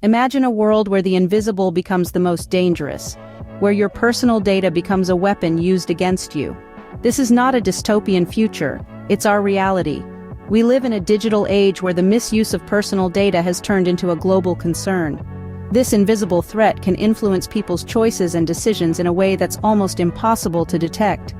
Imagine a world where the invisible becomes the most dangerous, where your personal data becomes a weapon used against you. This is not a dystopian future, it's our reality. We live in a digital age where the misuse of personal data has turned into a global concern. This invisible threat can influence people's choices and decisions in a way that's almost impossible to detect.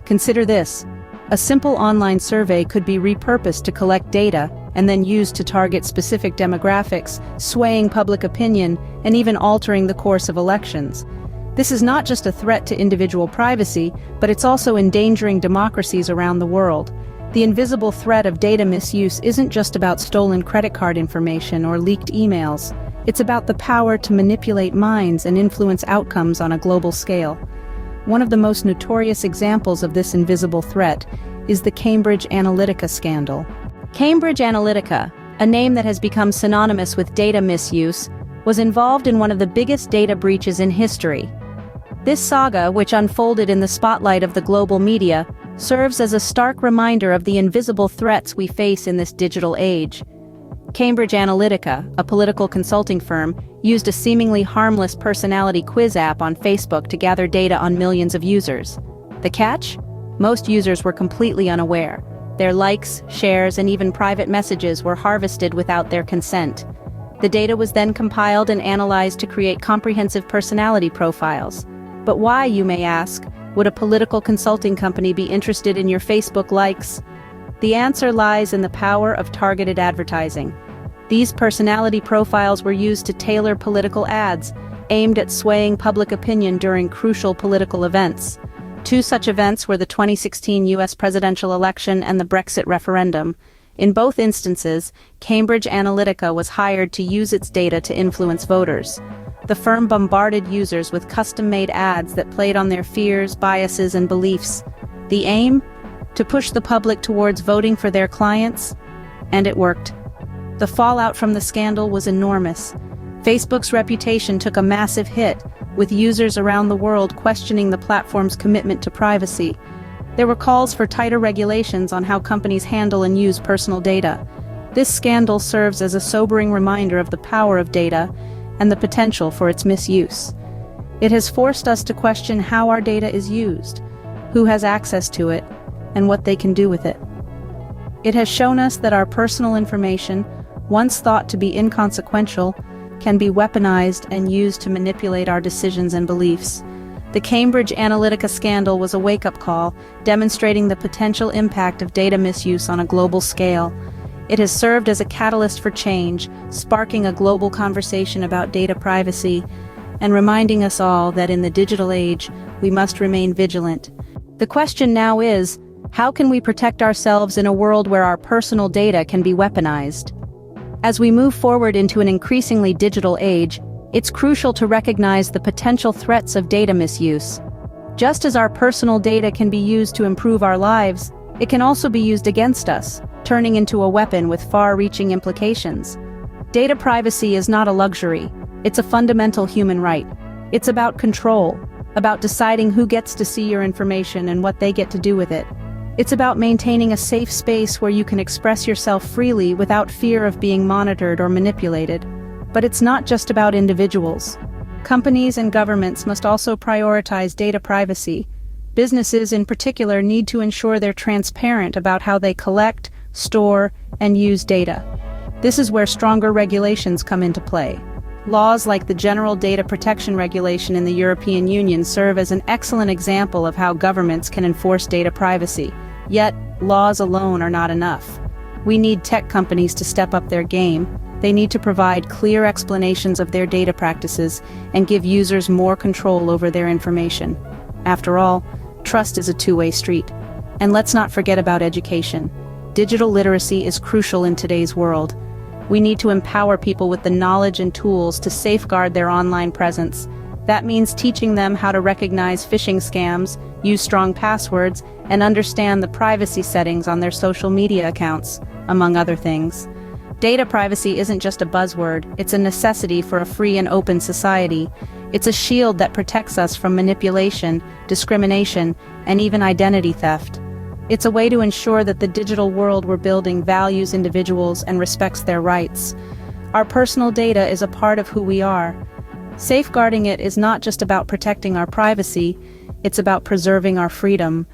Consider this. A simple online survey could be repurposed to collect data and then used to target specific demographics, swaying public opinion, and even altering the course of elections. This is not just a threat to individual privacy, but it's also endangering democracies around the world. The invisible threat of data misuse isn't just about stolen credit card information or leaked emails. It's about the power to manipulate minds and influence outcomes on a global scale. One of the most notorious examples of this invisible threat is the Cambridge Analytica scandal. Cambridge Analytica, a name that has become synonymous with data misuse, was involved in one of the biggest data breaches in history. This saga, which unfolded in the spotlight of the global media, serves as a stark reminder of the invisible threats we face in this digital age. Cambridge Analytica, a political consulting firm, used a seemingly harmless personality quiz app on Facebook to gather data on millions of users. The catch? Most users were completely unaware. Their likes, shares, and even private messages were harvested without their consent. The data was then compiled and analyzed to create comprehensive personality profiles. But why, you may ask, would a political consulting company be interested in your Facebook likes? The answer lies in the power of targeted advertising. These personality profiles were used to tailor political ads, aimed at swaying public opinion during crucial political events. Two such events were the 2016 US presidential election and the Brexit referendum. In both instances, Cambridge Analytica was hired to use its data to influence voters. The firm bombarded users with custom-made ads that played on their fears, biases, and beliefs. The aim? To push the public towards voting for their clients. And it worked. The fallout from the scandal was enormous. Facebook's reputation took a massive hit, with users around the world questioning the platform's commitment to privacy. There were calls for tighter regulations on how companies handle and use personal data. This scandal serves as a sobering reminder of the power of data and the potential for its misuse. It has forced us to question how our data is used, who has access to it, and what they can do with it. It has shown us that our personal information, once thought to be inconsequential, can be weaponized and used to manipulate our decisions and beliefs. The Cambridge Analytica scandal was a wake-up call, demonstrating the potential impact of data misuse on a global scale. It has served as a catalyst for change, sparking a global conversation about data privacy, and reminding us all that in the digital age, we must remain vigilant. The question now is, how can we protect ourselves in a world where our personal data can be weaponized? As we move forward into an increasingly digital age, it's crucial to recognize the potential threats of data misuse. Just as our personal data can be used to improve our lives, it can also be used against us, turning into a weapon with far-reaching implications. Data privacy is not a luxury, it's a fundamental human right. It's about control, about deciding who gets to see your information and what they get to do with it. It's about maintaining a safe space where you can express yourself freely without fear of being monitored or manipulated. But it's not just about individuals. Companies and governments must also prioritize data privacy. Businesses in particular need to ensure they're transparent about how they collect, store, and use data. This is where stronger regulations come into play. Laws like the General Data Protection Regulation in the European Union serve as an excellent example of how governments can enforce data privacy. Yet, laws alone are not enough. We need tech companies to step up their game. They need to provide clear explanations of their data practices and give users more control over their information. After all, trust is a two-way street. And let's not forget about education. Digital literacy is crucial in today's world. We need to empower people with the knowledge and tools to safeguard their online presence. That means teaching them how to recognize phishing scams, use strong passwords, and understand the privacy settings on their social media accounts, among other things. Data privacy isn't just a buzzword, it's a necessity for a free and open society. It's a shield that protects us from manipulation, discrimination, and even identity theft. It's a way to ensure that the digital world we're building values individuals and respects their rights. Our personal data is a part of who we are. Safeguarding it is not just about protecting our privacy, it's about preserving our freedom.